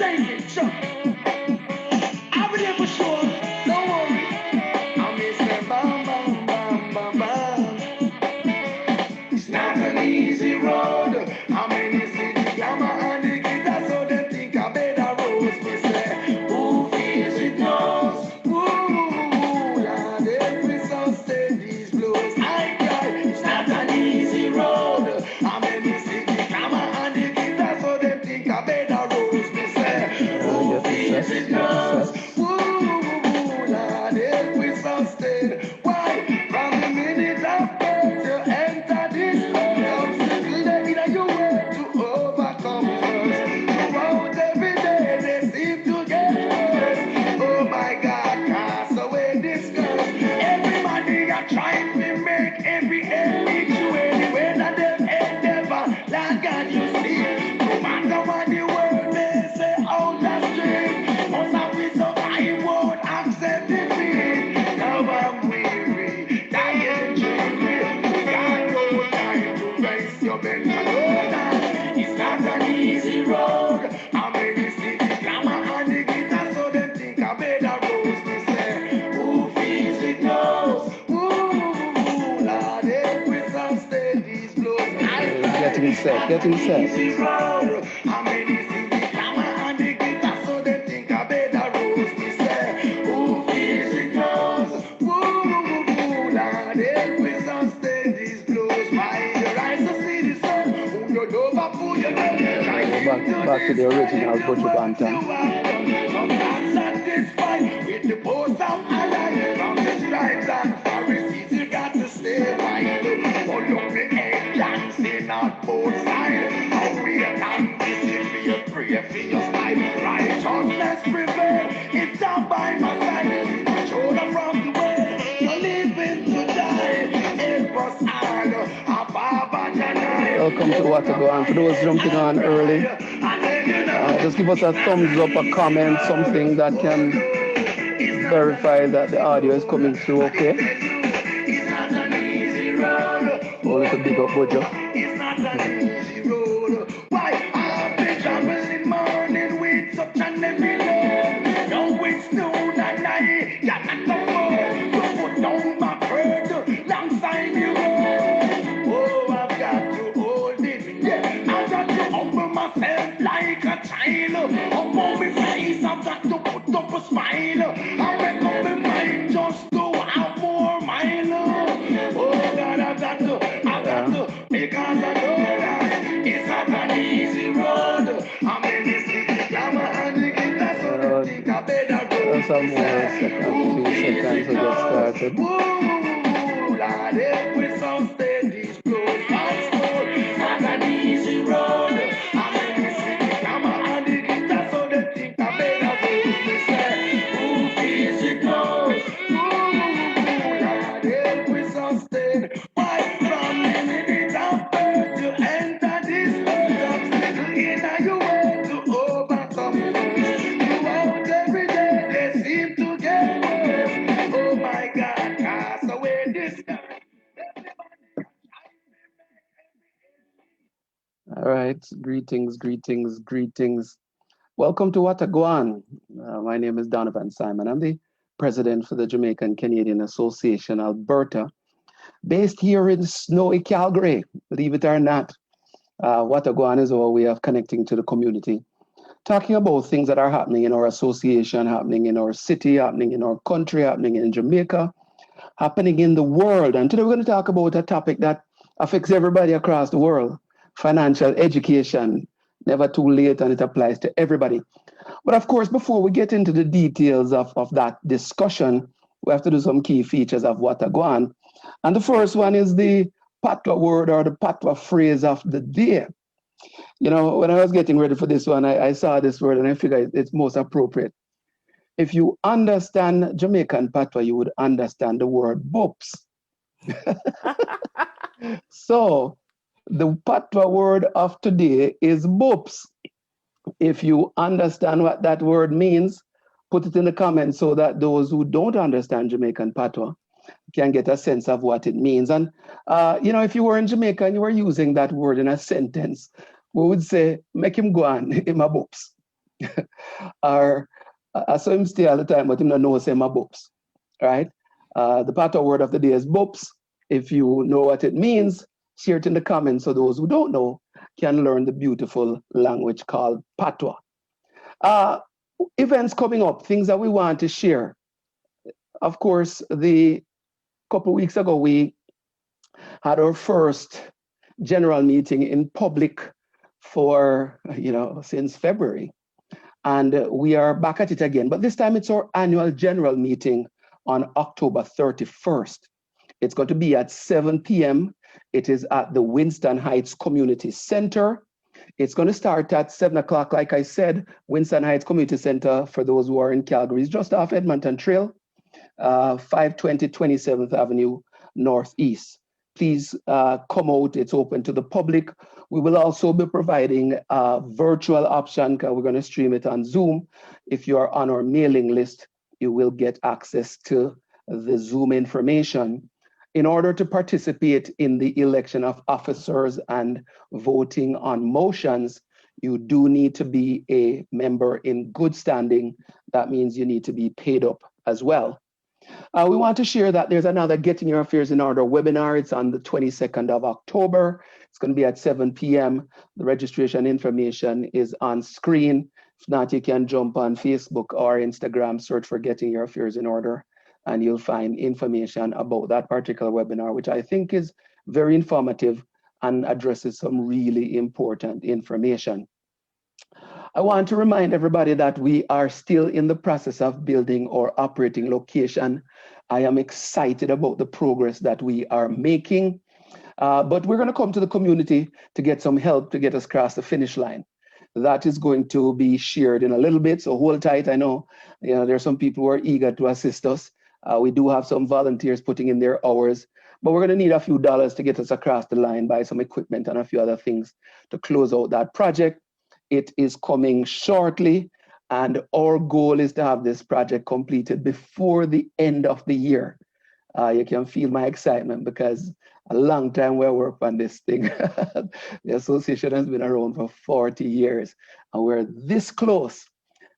Sing it, sure. I'll be there for sure. Don't worry. I'm Mr. Bam Bam Bam Bam Bam. It's not an easy road. How many cities glamour and the guitar so they think I better rose. Me say, who feels it knows? Ooh, Lord, every song these blues. I cry. It's not an easy road. How many cities glamour and the guitar so they think I better rose. Me say, who feels it knows? Ooh, Lord, every song why? From the minute of birth to enter this world, obstacle in your way to overcome first. Throughout every day they seem to get worse. Oh my God, cast away this curse. Everybody are trying to make every end each way. The way that them endeavor, Lord God, you see. No matter what the world may say, out the street, must have we survive, won't accept defeat. Now I'm weary, dying dreary. We got no time to raise your mental load. It's not an easy road. How many cities glamour and the guitar so them think I made a rose. Me say, who feels it knows? Ooh, Lord, every song stay these blows. Getting set, getting set. Easy road. How many cities glamour and the guitar so them think I made a rose. Me say, who feels it knows? Ooh, Lord, every song stay these blows. By the rise to see the sun, who you love, who you Back to the original Buju Banton. sometimes satisfied with the post of Allah. From the scribes and Pharisees, you got to stay right. Follow the head, dancing on both sides. How we can disappear, pray for your life. Righteousness prevail, it's down by my side. Shoulder from the way, you're living to die. Help us all, Ababa Janai. Welcome to What to Go On. For those jumping on early, just give us a thumbs up, a comment, something that can verify that the audio is coming through okay. Oh, little big up Buju. It's not an easy road. Why I've been traveling morning with such an heavy load. Now it's noon and I got to go to put down my bird alongside the road. Oh, I've got to hold it. Yeah, I've got to humble myself like a child. Humble my face, I've got to put up a smile. I make up my mind just to have more mile. Oh God, I've got to, because I know that it's not an easy road. I'm in the city, glamour and the guitar, so they think I better go. Some more seconds, 2 seconds to get started. Ooh, Lord, every song steady flows. It's not an easy road. I'm in the city, glamour and the guitar, so they think I better go. They say, who feels it knows? Ooh, Lord, every song steady. Why from the minute of birth to enter this world, obstacle in your way to overcome. Throughout every day, they seem to get worse. Oh my God, cast away this. All right, greetings, greetings, greetings. Welcome to What to Go On. My name is Donovan Simon. I'm the president for the Jamaican Canadian Association, Alberta, based here in snowy Calgary, believe it or not. What to Go On is our way of connecting to the community, talking about things that are happening in our association, happening in our city, happening in our country, happening in Jamaica, happening in the world. And today we're going to talk about a topic that affects everybody across the world: financial education. Never too late, and it applies to everybody. But of course, before we get into the details of that discussion, we have to do some key features of what go on. And the first one is the patwa word or the patwa phrase of the day. You know, when I was getting ready for this one, I saw this word and I figured it's most appropriate. If you understand Jamaican patwa, you would understand the word boops. So the patwa word of today is boops. If you understand what that word means, put it in the comments so that those who don't understand Jamaican patois can get a sense of what it means. And, if you were in Jamaica and you were using that word in a sentence, we would say, make him go on, in my books. Are I saw him stay all the time, but him not know say my boops, right? The patois word of the day is boops. If you know what it means, share it in the comments so those who don't know can learn the beautiful language called patois. Uh, Events coming up, things that we want to share. Of course, the couple weeks ago we had our first general meeting in public for since February. And we are back at it again. But this time it's our annual general meeting on October 31st. It's going to be at 7 p.m. It is at the Winston Heights Community Center. It's going to start at 7 o'clock, like I said. Winston Heights Community Center, for those who are in Calgary, is just off Edmonton Trail, 520 27th Avenue Northeast. Please come out. It's open to the public. We will also be providing a virtual option because we're going to stream it on Zoom. If you are on our mailing list, you will get access to the Zoom information. In order to participate in the election of officers and voting on motions, you do need to be a member in good standing. That means you need to be paid up as well. We want to share that there's another Getting Your Affairs in Order webinar. It's on the 22nd of October. It's going to be at 7 p.m. The registration information is on screen. If not, you can jump on Facebook or Instagram, search for Getting Your Affairs in Order, and you'll find information about that particular webinar, which I think is very informative and addresses some really important information. I want to remind everybody that we are still in the process of building our operating location. I am excited about the progress that we are making, but we're going to come to the community to get some help to get us across the finish line. That is going to be shared in a little bit, so hold tight. I know, there are some people who are eager to assist us. We do have some volunteers putting in their hours, but we're going to need a few dollars to get us across the line, buy some equipment and a few other things to close out that project. It is coming shortly, and our goal is to have this project completed before the end of the year. You can feel my excitement because a long time we worked on this thing. The association has been around for 40 years, and we're this close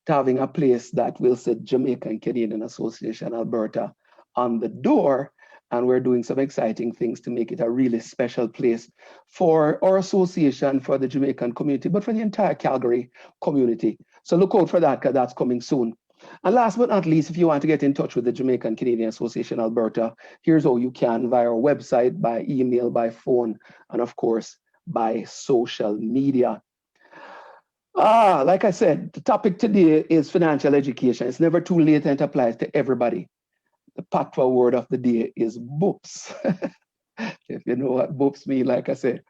to having a place that will say Jamaican Canadian Association Alberta on the door. And we're doing some exciting things to make it a really special place for our association, for the Jamaican community, but for the entire Calgary community. So look out for that, because that's coming soon. And last but not least, if you want to get in touch with the Jamaican Canadian Association Alberta, here's how you can: via our website, by email, by phone, and of course, by social media. Like I said, the topic today is financial education. It's never too late, and it applies to everybody. The patois word of the day is boops. If you know what boops mean, like I said,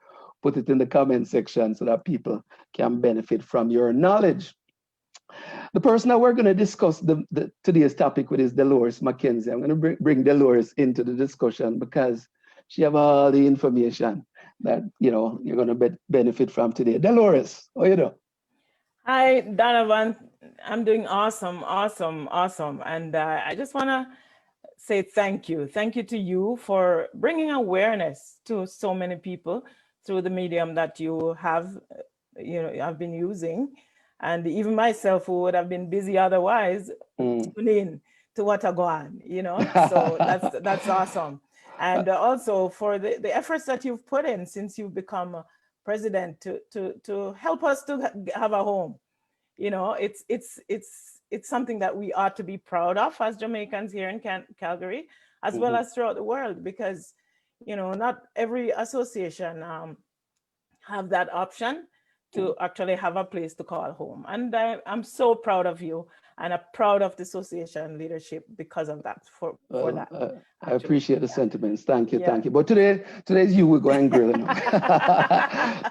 put it in the comment section so that people can benefit from your knowledge. The person that we're going to discuss today's topic with is Dolores Mackenzie. I'm going to bring Dolores into the discussion because she has all the information that you're going to benefit from today. Dolores, how you doing? Hi, Donovan. I'm doing awesome. And I just want to say thank you. Thank you to you for bringing awareness to so many people through the medium that you have, I've been using. And even myself, who would have been busy otherwise, tune in to what I go on, so that's awesome. And also for the efforts that you've put in since you've become president to help us to have a home. It's something that we ought to be proud of as Jamaicans here in Calgary, as well as throughout the world, because, not every association have that option to actually have a place to call home. And I'm so proud of you, and I'm proud of the association leadership because of that. For that, I appreciate the sentiments. Thank you. But today's you will go and grill.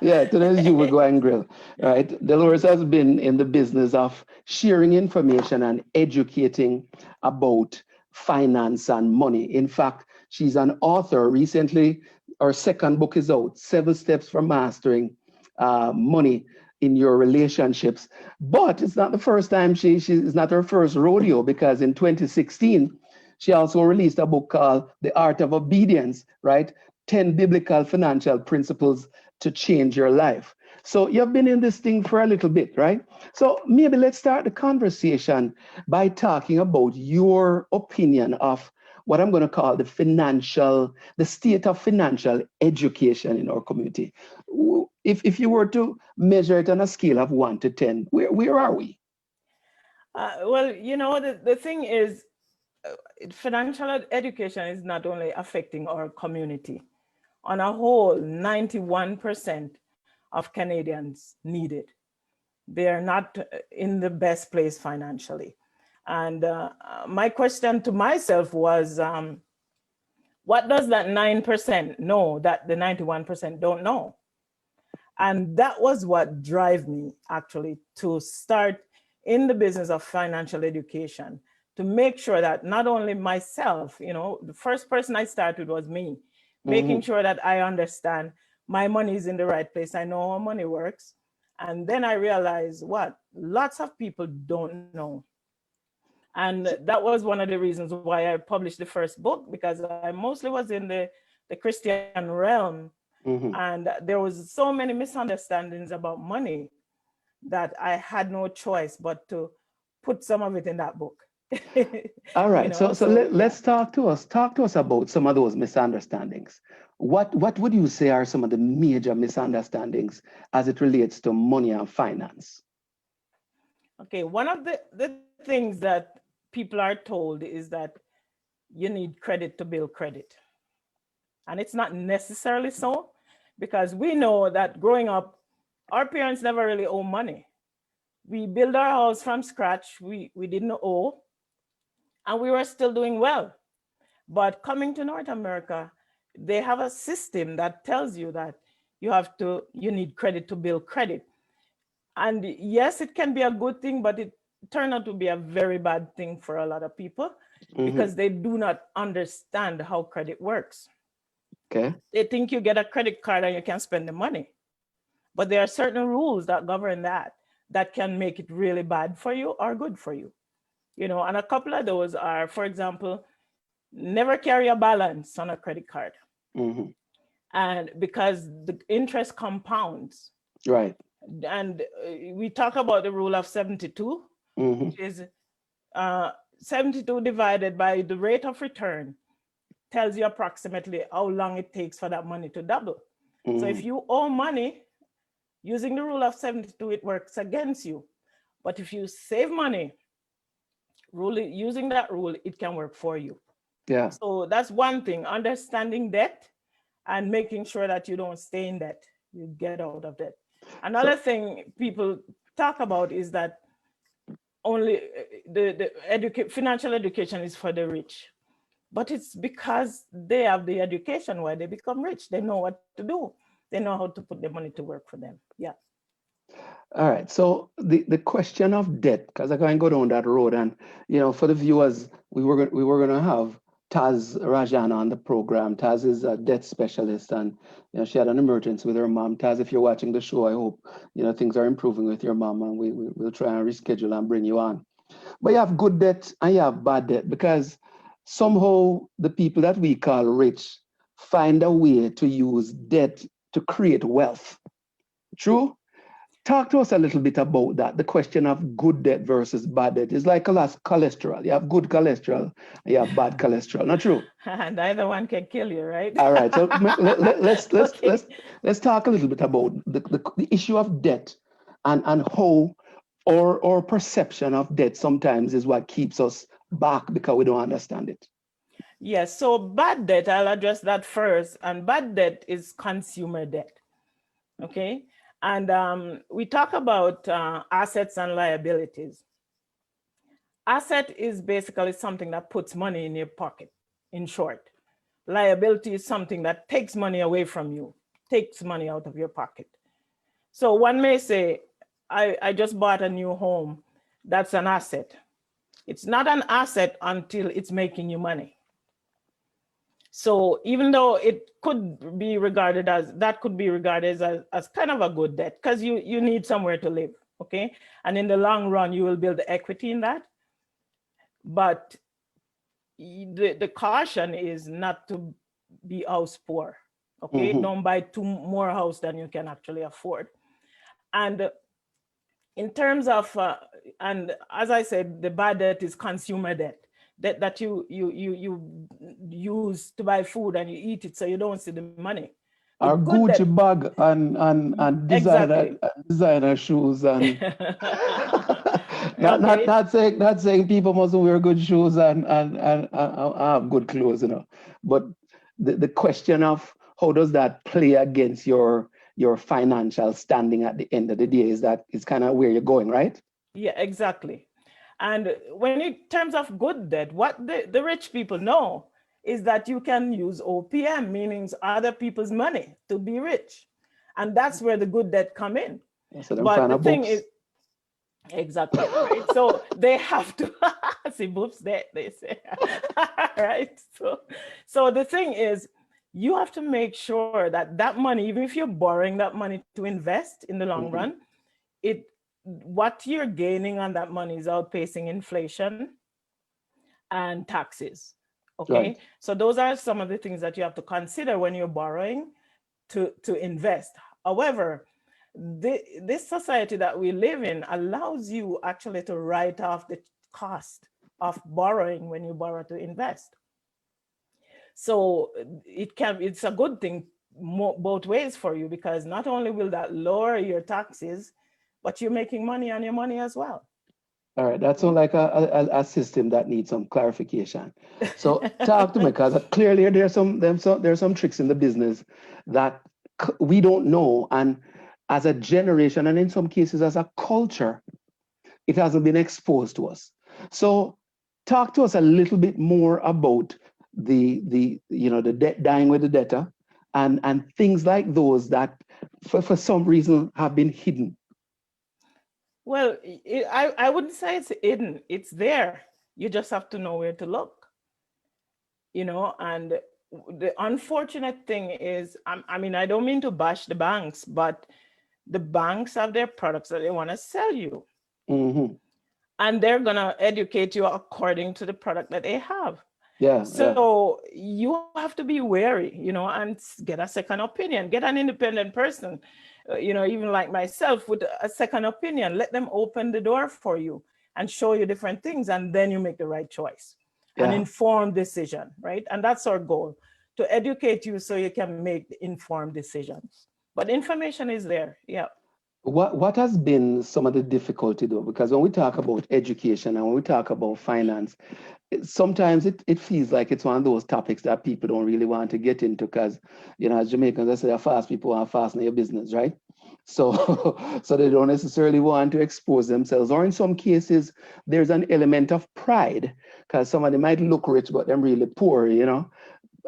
Yeah, today's you will go and grill. Right? Dolores has been in the business of sharing information and educating about finance and money. In fact, she's an author. Recently, her second book is out, 7 Steps for Mastering Money in Your Relationships. But it's not the first time it's not her first rodeo, because in 2016, she also released a book called The Art of Obedience, right? 10 biblical financial principles to change your life. So you've been in this thing for a little bit, right? So maybe let's start the conversation by talking about your opinion of what I'm going to call the state of financial education in our community. If you were to measure it on a scale of 1 to 10, where are we? Well, you know, the thing is, financial education is not only affecting our community. On a whole, 91% of Canadians need it. They are not in the best place financially. And my question to myself was, what does that 9% know that the 91% don't know? And that was what drive me actually to start in the business of financial education, to make sure that not only myself, you know, the first person I started was me, making sure that I understand my money is in the right place. I know how money works. And then I realized what lots of people don't know. And that was one of the reasons why I published the first book, because I mostly was in the Christian realm. And there was so many misunderstandings about money that I had no choice but to put some of it in that book. All right. You know, So let's talk to us about some of those misunderstandings. What would you say are some of the major misunderstandings as it relates to money and finance? Okay, one of the things that people are told is that you need credit to build credit. And it's not necessarily so, because we know that growing up, our parents never really owe money. We built our house from scratch. We didn't owe, and we were still doing well. But coming to North America, they have a system that tells you that you need credit to build credit. And yes, it can be a good thing, but it turned out to be a very bad thing for a lot of people because they do not understand how credit works. Okay. They think you get a credit card and you can spend the money. But there are certain rules that govern that can make it really bad for you or good for you. You know, and a couple of those are, for example, never carry a balance on a credit card. And because the interest compounds. Right. And we talk about the rule of 72, which is 72 divided by the rate of return tells you approximately how long it takes for that money to double. So if you owe money, using the rule of 72, it works against you. But if you save money, using that rule, it can work for you. Yeah. So that's one thing, understanding debt and making sure that you don't stay in debt, you get out of debt. Another thing people talk about is that only the financial education is for the rich. But it's because they have the education where they become rich. They know what to do. They know how to put their money to work for them. Yeah. All right. So the question of debt, because I can go down that road, and you know, for the viewers, we were going to have Taz Rajan on the program. Taz is a debt specialist, and you know, she had an emergency with her mom. Taz, if you're watching the show, I hope you know things are improving with your mom, and we'll try and reschedule and bring you on. But you have good debt and you have bad debt, because somehow the people that we call rich find a way to use debt to create wealth. True? Talk to us a little bit about that. The question of good debt versus bad debt is like cholesterol. You have good cholesterol, and you have bad cholesterol. Not true? Neither one can kill you, right? All right. So let's talk a little bit about the issue of debt and how our perception of debt sometimes is what keeps us back because we don't understand it. Yes. So bad debt, I'll address that first. And bad debt is consumer debt. Okay. And we talk about assets and liabilities. Asset is basically something that puts money in your pocket, in short. Liability is something that takes money away from you, takes money out of your pocket. So one may say, I just bought a new home. That's an asset. It's not an asset until it's making you money. So even though it could be regarded as kind of a good debt, because you need somewhere to live, okay? And in the long run, you will build equity in that. But the caution is not to be house poor, Okay, don't buy two more house than you can actually afford. And in terms of, and as I said, the bad debt is consumer debt. Debt that you use to buy food and you eat it so you don't see the money. The Our good Gucci debt, bag and exactly. designer shoes and Okay. not saying people mustn't wear good shoes and have good clothes, you know. But the question of how does that play against your financial standing at the end of the day is kind of where you're going, right? Yeah, exactly. And when in terms of good debt, what the rich people know is that you can use OPM, meaning other people's money, to be rich. And that's where the good debt come in. So them But kind the of thing books. is, exactly, right? So they have to see boops they say. Right? So the thing is, you have to make sure that that money, even if you're borrowing that money to invest in the long run, what you're gaining on that money is outpacing inflation and taxes. Okay, Right. so those are some of the things that you have to consider when you're borrowing to invest. However, this society that we live in allows you actually to write off the cost of borrowing when you borrow to invest. So it's a good thing both ways for you, because not only will that lower your taxes, but you're making money on your money as well. All right, that's all like a system that needs some clarification. So talk to me, because clearly there's some tricks in the business that we don't know, and as a generation, and in some cases as a culture, it hasn't been exposed to us. So talk to us a little bit more about the debt, dying with the debtor, and things like those that for some reason have been hidden. Well, I wouldn't say it's hidden. It's there. You just have to know where to look, and the unfortunate thing is, I mean, I don't mean to bash the banks, but the banks have their products that they want to sell you. And they're going to educate you according to the product that they have. Yeah. So you have to be wary, and get a second opinion, get an independent person, even like myself with a second opinion. Let them open the door for you and show you different things, and then you make the right choice, an informed decision, right? And that's our goal, to educate you so you can make informed decisions. But information is there, yeah. What has been some of the difficulty though? Because when we talk about education and when we talk about finance, sometimes it feels like it's one of those topics that people don't really want to get into, because, as Jamaicans, I say, fast people want to fasten their business, right? So so they don't necessarily want to expose themselves. Or in some cases, there's an element of pride, because somebody might look rich, but they're really poor,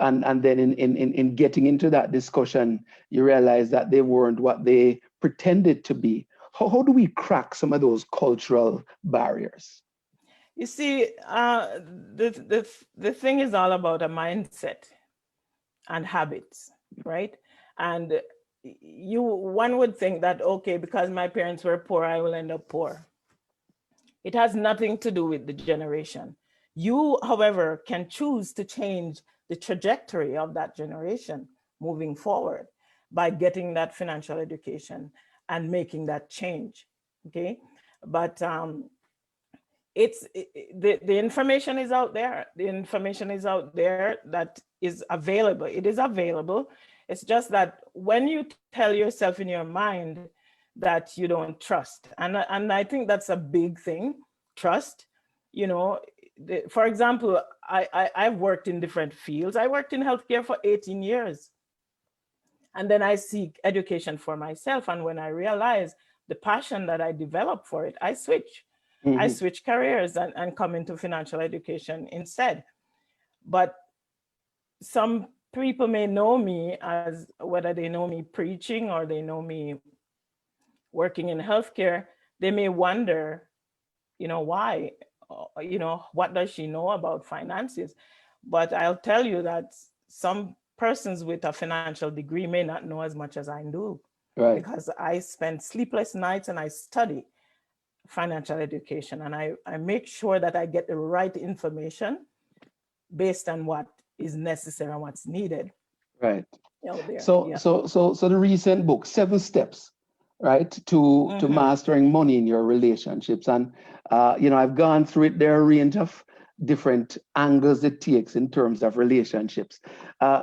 And then in getting into that discussion, you realize that they weren't what they pretended to be. How do we crack some of those cultural barriers? You see, the thing is all about a mindset and habits, right? And one would think that, okay, because my parents were poor, I will end up poor. It has nothing to do with the generation. You, however, can choose to change the trajectory of that generation moving forward by getting that financial education and making that change, okay? But the information is out there. The information is out there that is available. It is available. It's just that when you tell yourself in your mind that you don't trust, and I think that's a big thing, trust. For example, I've worked in different fields. I worked in healthcare for 18 years. And then I seek education for myself. And when I realize the passion that I developed for it, I switch. I switch careers and come into financial education instead. But some people may know me as, whether they know me preaching or they know me working in healthcare, they may wonder, why, what does she know about finances? But I'll tell you that some persons with a financial degree may not know as much as I do. Right. Because I spend sleepless nights and I study financial education, and I make sure that I get the right information based on what is necessary and what's needed. Right. Oh, there. So, Yeah. so the recent book, Seven Steps, right, to mastering money in your relationships, and I've gone through it. There are a range of different angles it takes in terms of relationships.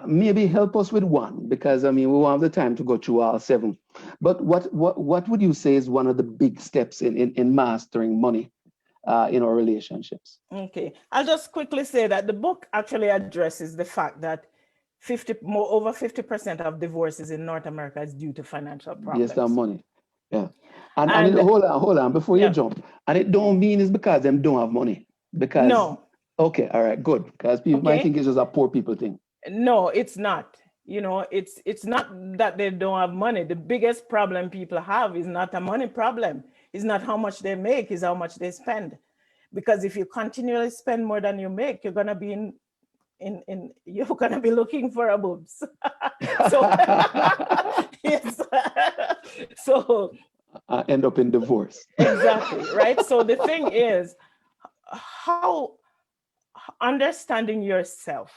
Maybe help us with one, because I mean we won't have the time to go through all seven. But what would you say is one of the big steps in mastering money in our relationships? Okay. I'll just quickly say that the book actually addresses the fact that over 50% of divorces in North America is due to financial Based on problems. money. Yeah. And And hold on before you yeah, jump. And it don't mean it's because them don't have money. Because no, okay, all right, good. Because people might okay, think it's just a poor people thing. no, it's not. It's not that they don't have money. The biggest problem people have is not a money problem. It's not how much they make, it's how much they spend. Because if you continually spend more than you make, you're gonna be you're gonna be looking for a boobs. So yes. So End up in divorce. exactly, right? So the thing is, how understanding yourself,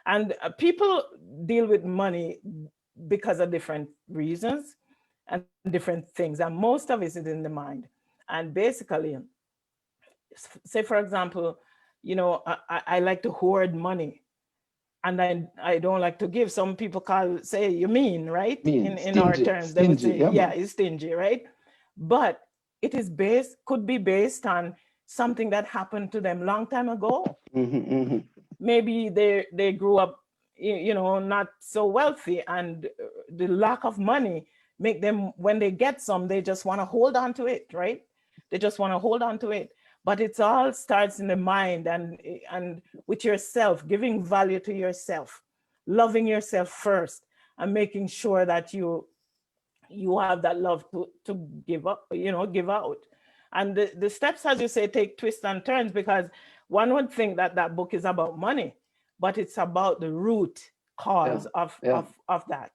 and people deal with money because of different reasons and different things, and most of it is in the mind. And basically, say for example, I like to hoard money, and I don't like to give. Some people say you mean, right? Mean In our stingy, terms, they would stingy, say, yeah, yeah, man. it's stingy, right? But it is could be based on something that happened to them long time ago. Maybe they grew up, not so wealthy, and the lack of money make them, when they get some, they just want to hold on to it, right? They just want to hold on to it. But it all starts in the mind, and with yourself, giving value to yourself, loving yourself first, and making sure that you have that love to give up, give out. And the steps, as you say, take twists and turns, because one would think that that book is about money, but it's about the root cause Yeah. of that.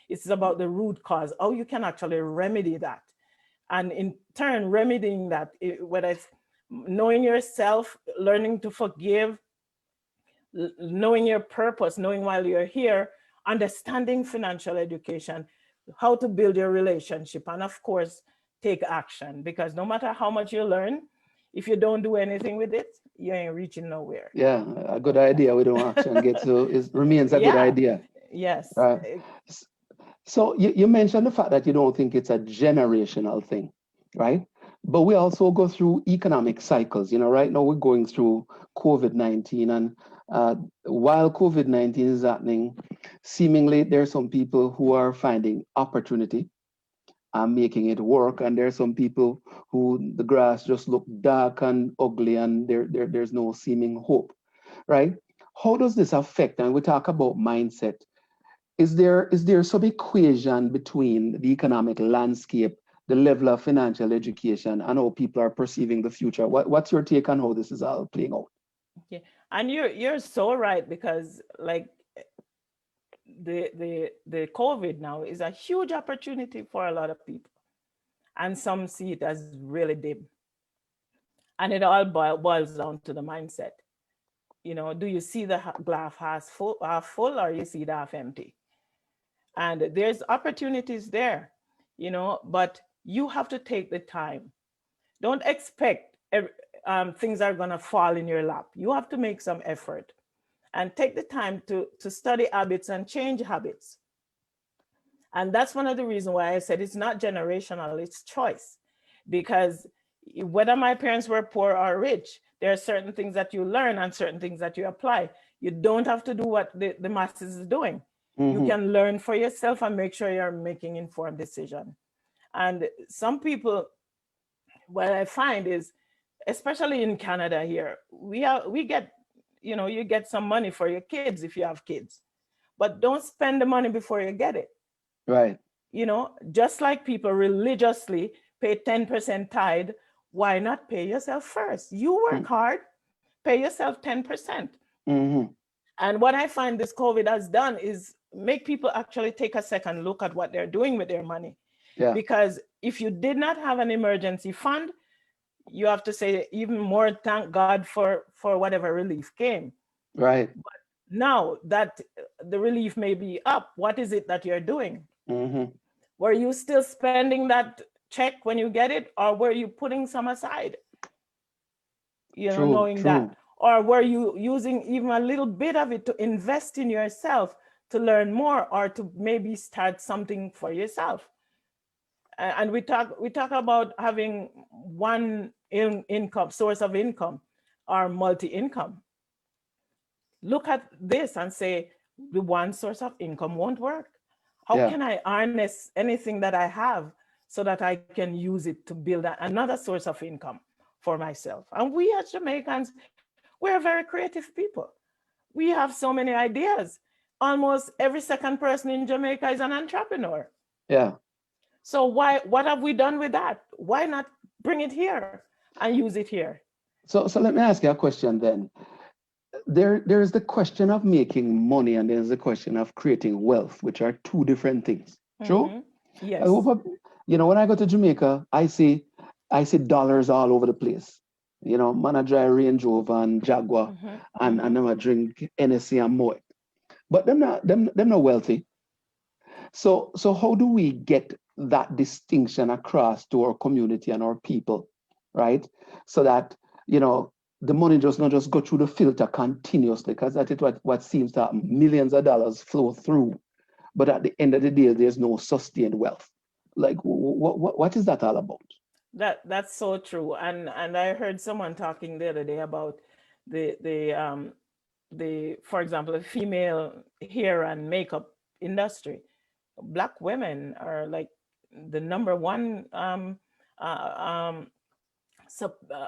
It's about the root cause, how you can actually remedy that. And in turn, remedying that, whether it's knowing yourself, learning to forgive, knowing your purpose, knowing why you're here, understanding financial education, how to build your relationship, and of course, take action. Because no matter how much you learn, if you don't do anything with it, you ain't reaching nowhere. Yeah, a good idea. We don't actually get to it remains a good Yeah. idea. Yes. Right. So you mentioned the fact that you don't think it's a generational thing, right? But we also go through economic cycles. Right now we're going through COVID-19, and while COVID-19 is happening, seemingly there are some people who are finding opportunity and making it work, and there are some people who the grass just look dark and ugly, and there's no seeming hope, right? How does this affect? And we talk about mindset. Is there some equation between the economic landscape, the level of financial education, and how people are perceiving the future? What's your take on how this is all playing out? Okay. And you're so right, because like the COVID now is a huge opportunity for a lot of people, and some see it as really dim. And it all boils down to the mindset. Do you see the glass half full, or you see it half empty? And there's opportunities there, but you have to take the time. Don't expect things are going to fall in your lap. You have to make some effort and take the time to study habits and change habits. And that's one of the reasons why I said it's not generational, it's choice. Because whether my parents were poor or rich, there are certain things that you learn and certain things that you apply. You don't have to do what the masses is doing. You can learn for yourself and make sure you're making informed decision. And some people, what I find is, especially in Canada here, we get, you get some money for your kids if you have kids, but don't spend the money before you get it. Right. Just like people religiously pay 10% tithe, why not pay yourself first? You work hard, pay yourself 10%. And what I find this COVID has done is make people actually take a second look at what they're doing with their money. Yeah. Because if you did not have an emergency fund, you have to say even more thank God for whatever relief came. Right. But now that the relief may be up. What is it that you're doing? Mhm. Were you still spending that check when you get it, or were you putting some aside? True, Knowing true. that, or were you using even a little bit of it to invest in yourself, to learn more, or to maybe start something for yourself? And we talk about having one income source of income or multi-income. Look at this and say, the one source of income won't work. How Yeah. can I harness anything that I have so that I can use it to build another source of income for myself? And we as Jamaicans, we're very creative people. We have so many ideas. Almost every second person in Jamaica is an entrepreneur. Yeah. So what have we done with that? Why not bring it here and use it here? So let me ask you a question then. There's the question of making money, and there's the question of creating wealth, which are two different things. True? Yes. I hope, when I go to Jamaica, I see dollars all over the place. Man, I drive Range Rover and Jaguar, and them I drink NSC and Moet. But them not wealthy. So how do we get that distinction across to our community and our people, right? So that the money just not just go through the filter continuously, because that is what seems to happen. Millions of dollars flow through, but at the end of the day, there's no sustained wealth. Like, what is that all about? That's so true. And I heard someone talking the other day about the for example, the female hair and makeup industry. Black women are like the number one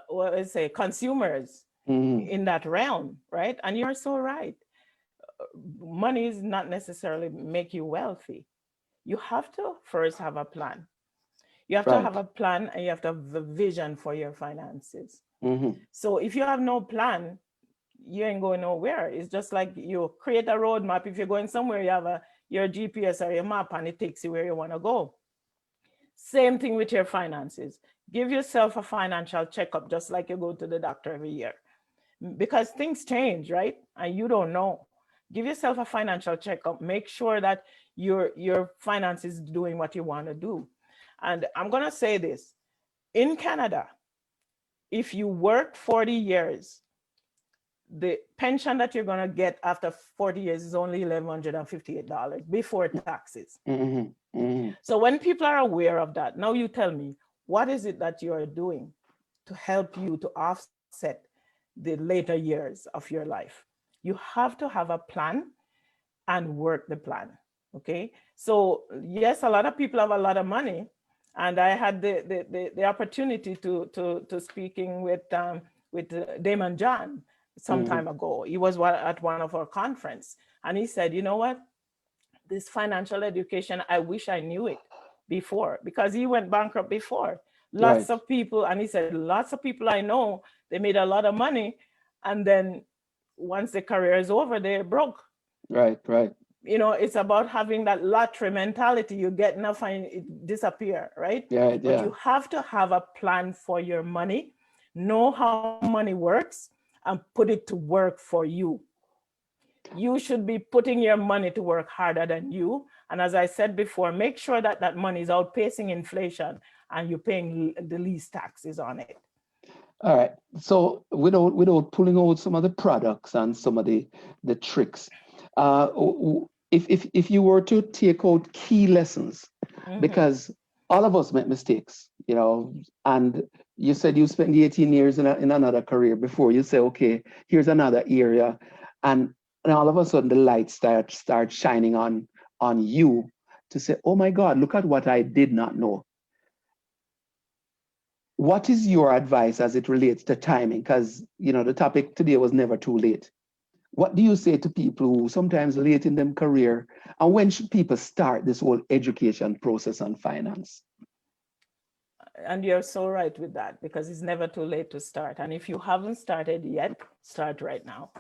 what I say, consumers in that realm, right? And you're so right. Money is not necessarily make you wealthy. You have to first have a plan. You have to have a plan, and you have to have a vision for your finances. So if you have no plan, you ain't going nowhere. It's just like you create a roadmap. If you're going somewhere, you have your GPS or your map, and it takes you where you want to go. Same thing with your finances. Give yourself a financial checkup, just like you go to the doctor every year, because things change, right? And you don't know. Give yourself a financial checkup. Make sure that your finances is doing what you want to do. And I'm going to say this. In Canada, if you work 40 years, the pension that you're going to get after 40 years is only $1,158 before taxes. So when people are aware of that, now you tell me, what is it that you're doing to help you to offset the later years of your life? You have to have a plan and work the plan. Okay. So yes, a lot of people have a lot of money, and I had the opportunity to speaking with Damon John some time ago. He was at one of our conference, and he said, you know what, this financial education, I wish I knew it before, because he went bankrupt before. Lots of people, and he said, lots of people I know, they made a lot of money, and then once the career is over, they're broke. Right. It's about having that lottery mentality. You get enough and it disappear, right? But you have to have a plan for your money, know how money works, and put it to work for you. You should be putting your money to work harder than you. And as I said before, make sure that that money is outpacing inflation and you're paying the least taxes on it. All right. So without pulling out some of the products and some of the tricks, if you were to take out key lessons, because all of us make mistakes, and you said you spent 18 years in another career before you say, okay, here's another area, and all of a sudden the light start shining on you to say, oh my God, look at what I did not know. What is your advice as it relates to timing? Because, the topic today was never too late. What do you say to people who sometimes late in their career, and when should people start this whole education process on finance? And you're so right with that, because it's never too late to start. And if you haven't started yet, start right now.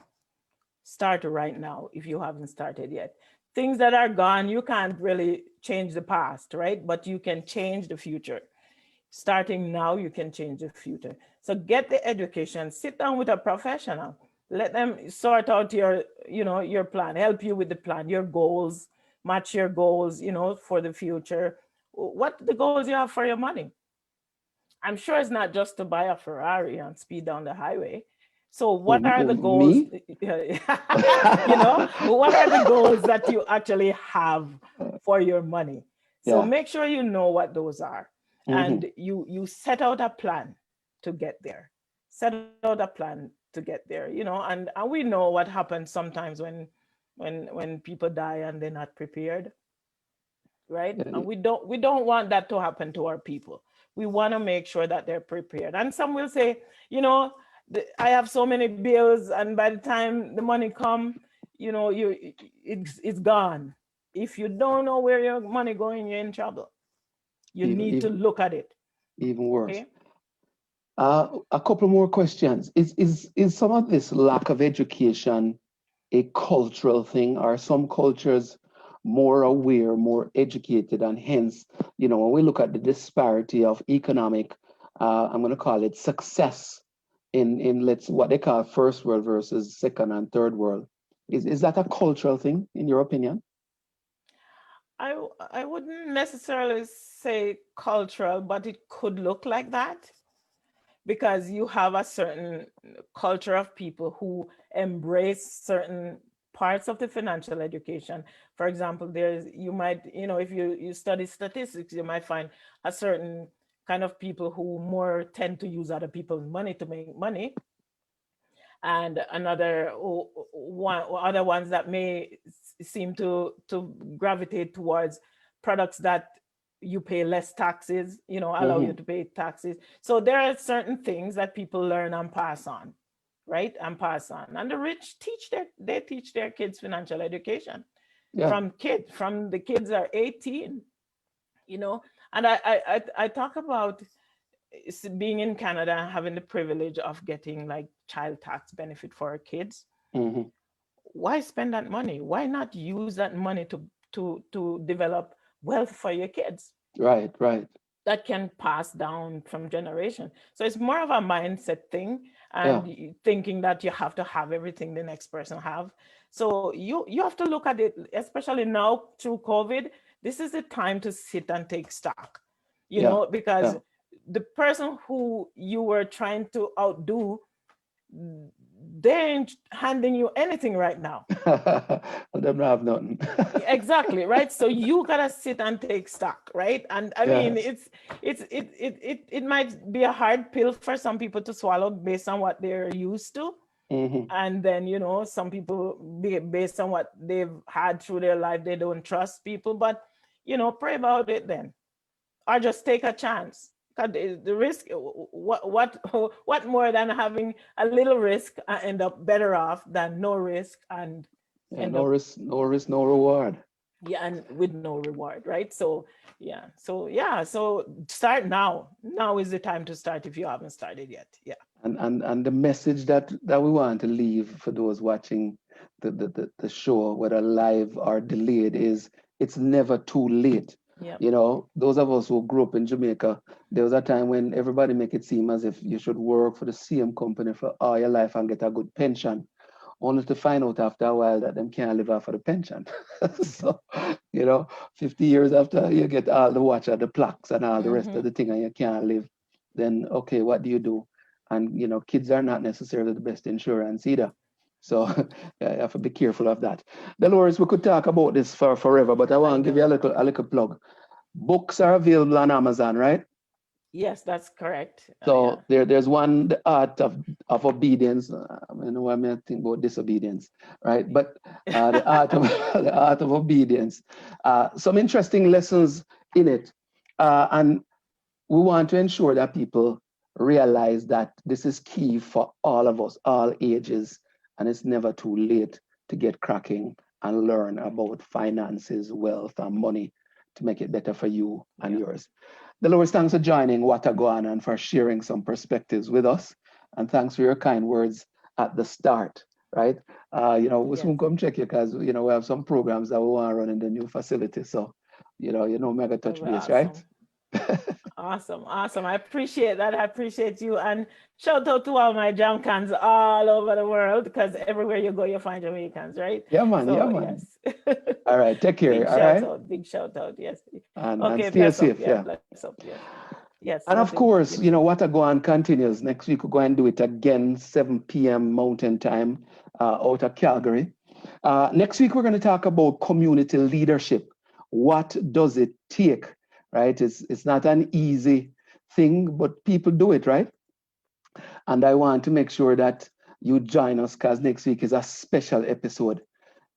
Start right now if you haven't started yet. Things that are gone, you can't really change the past, right? But you can change the future. Starting now, you can change the future. So get the education, sit down with a professional. Let them sort out your, your plan, help you with the plan, your goals, match your goals, for the future. What the goals you have for your money? I'm sure it's not just to buy a Ferrari and speed down the highway. So what are the goals? Me? What are the goals that you actually have for your money? So Yeah. make sure you know what those are, Mhm. and you set out a plan to get there. Set out a plan to get there, and we know what happens sometimes when people die and they're not prepared, right? Yeah, And we don't want that to happen to our people. We want to make sure that they're prepared. And some will say, I have so many bills, and by the time the money come, it's gone. If you don't know where your money going, you're in trouble. You even, need to even, look at it. even worse. Okay. A couple more questions. Is some of this lack of education a cultural thing? Are some cultures more aware, more educated, and hence, when we look at the disparity of economic, I'm going to call it success in what they call first world versus second and third world, is that a cultural thing in your opinion? I wouldn't necessarily say cultural, but it could look like that, because you have a certain culture of people who embrace certain parts of the financial education. For example, you might, if you study statistics, you might find a certain kind of people who more tend to use other people's money to make money, and other ones that may seem to gravitate towards products that you pay less taxes, allow you Hmm. to pay taxes. So there are certain things that people learn and pass on, right? And pass on. And the rich they teach their kids financial education Yeah. from the kids are 18, you know. And I talk about being in Canada and having the privilege of getting like child tax benefit for our kids. Hmm. Why spend that money? Why not use that money to develop wealth for your kids Right, right. that can pass down from generation? So it's more of a mindset thing, Yeah. and thinking that you have to have everything the next person have. So you have to look at it, especially now through COVID. This is the time to sit and take stock, Yeah. because Yeah. the person who you were trying to outdo, they ain't handing you anything right now. Well, them not have nothing. Exactly, right? So you gotta sit and take stock, right? And I Yeah. mean, it might be a hard pill for some people to swallow based on what they're used to. Hmm. And then, some people, based on what they've had through their life, they don't trust people. But, pray about it then, or just take a chance. 'Cause the risk, what more than having a little risk and end up better off than no risk and Yeah, end no up, risk, no risk, no reward. yeah, and with no reward, right? So so start now. Now is the time to start if you haven't started yet. Yeah. And the message that we want to leave for those watching the show, whether live or delayed, is it's never too late. Yeah. Those of us who grew up in Jamaica, there was a time when everybody make it seem as if you should work for the same company for all your life and get a good pension, only to find out after a while that them can't live off of the pension. So, 50 years after you get all the watch of the plaques and all the rest of Hmm. the thing and you can't live, then okay, what do you do? And kids are not necessarily the best insurance either. So you have to be careful of that. Dolores, we could talk about this for forever, but I I want to give you know. a little plug. Books are available on Amazon, right? Yes, that's correct. Yeah. So there's one, The Art of Obedience. I know I may think about disobedience, right? But the art of the art of obedience. Some interesting lessons in it, and we want to ensure that people realize that this is key for all of us, all ages, and it's never too late to get cracking and learn about finances, wealth, and money to make it better for you and Yeah. yours. Dolores, thanks for joining Watagoan and for sharing some perspectives with us. And thanks for your kind words at the start, right? We Yes. soon come check you because, we have some programs that we want to run in the new facility. So, mega That touch was base, right? awesome. Awesome. Awesome. I appreciate that. I appreciate you. And shout out to all my Jamaicans all over the world, because everywhere you go, you find Jamaicans, right? Yeah, man. So, Yeah, man. yes. All right. Take care. Big All shout right. out. Big shout out. Yes. And Okay. stay Bless up. safe. Yeah. Yeah. Bless up. Yes. Yes. And of Love you. course, You you know, too. What a Go On continues. Next week, we're going to do it again, 7 p.m. Mountain Time out of Calgary. Next week, we're going to talk about community leadership. What does it take, right? It's not an easy thing, but people do it, right? And I want to make sure that you join us, because next week is a special episode.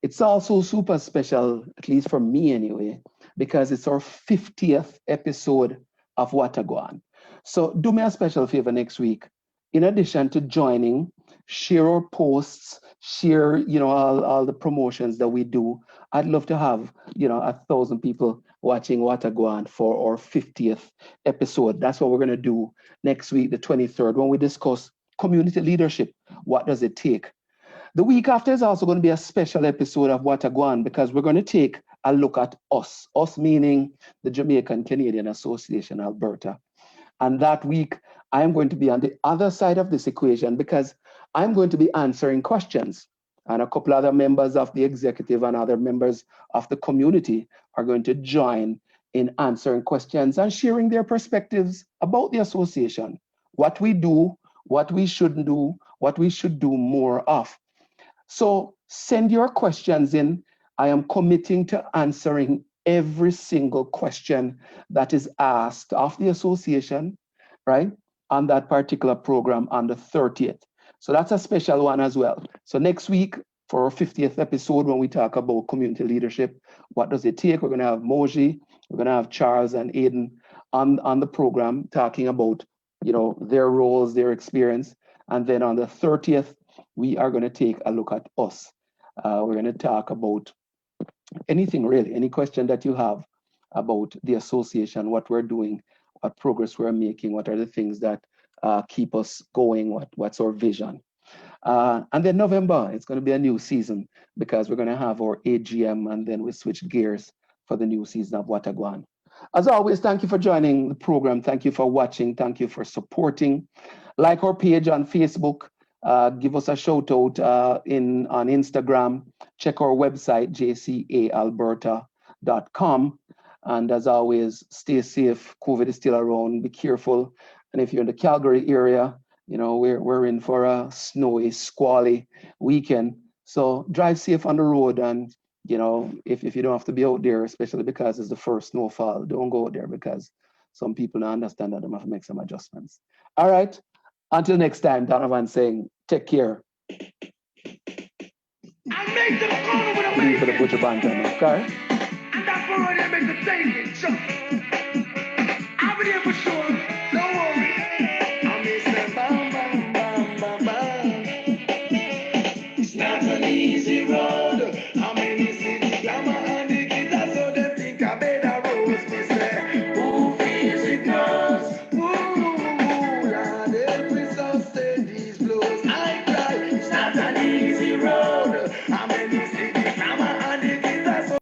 It's also super special, at least for me anyway, because it's our 50th episode of What a Go On. So do me a special favor next week. In addition to joining, share our posts, share, all the promotions that we do. I'd love to have, 1,000 people watching What a Go On for our 50th episode. That's what we're going to do next week, the 23rd, when we discuss community leadership. What does it take? The week after is also going to be a special episode of What a Go On, because we're going to take a look at us meaning the Jamaican Canadian Association, Alberta. And that week, I'm going to be on the other side of this equation, because I'm going to be answering questions. And a couple other members of the executive and other members of the community are going to join in answering questions and sharing their perspectives about the association, what we do, what we shouldn't do, what we should do more of. So send your questions in. I am committing to answering every single question that is asked of the association, right, on that particular program on the 30th. So that's a special one as well. So next week, for our 50th episode, when we talk about community leadership, what does it take? We're going to have Moji, we're going to have Charles and Aiden on the program talking about, their roles, their experience. And then on the 30th, we are going to take a look at us. We're going to talk about anything really, any question that you have about the association, what we're doing, what progress we're making, what are the things that keep us going, what's our vision. And then November, it's going to be a new season, because we're going to have our AGM, and then we switch gears for the new season of What a Go On. As always, thank you for joining the program. Thank you for watching. Thank you for supporting. Like our page on Facebook. Give us a shout out on Instagram. Check our website, jcaalberta.com. And as always, stay safe. COVID is still around. Be careful. And if you're in the Calgary area, we're in for a snowy, squally weekend. So drive safe on the road. And, if you don't have to be out there, especially because it's the first snowfall, don't go out there, because some people don't understand that they have to make some adjustments. All right. Until next time, Donovan saying, take care. I make them corner with a Leave for the bacon. butcher bantam, okay? And that's why I make the statement. So, I've been here for sure.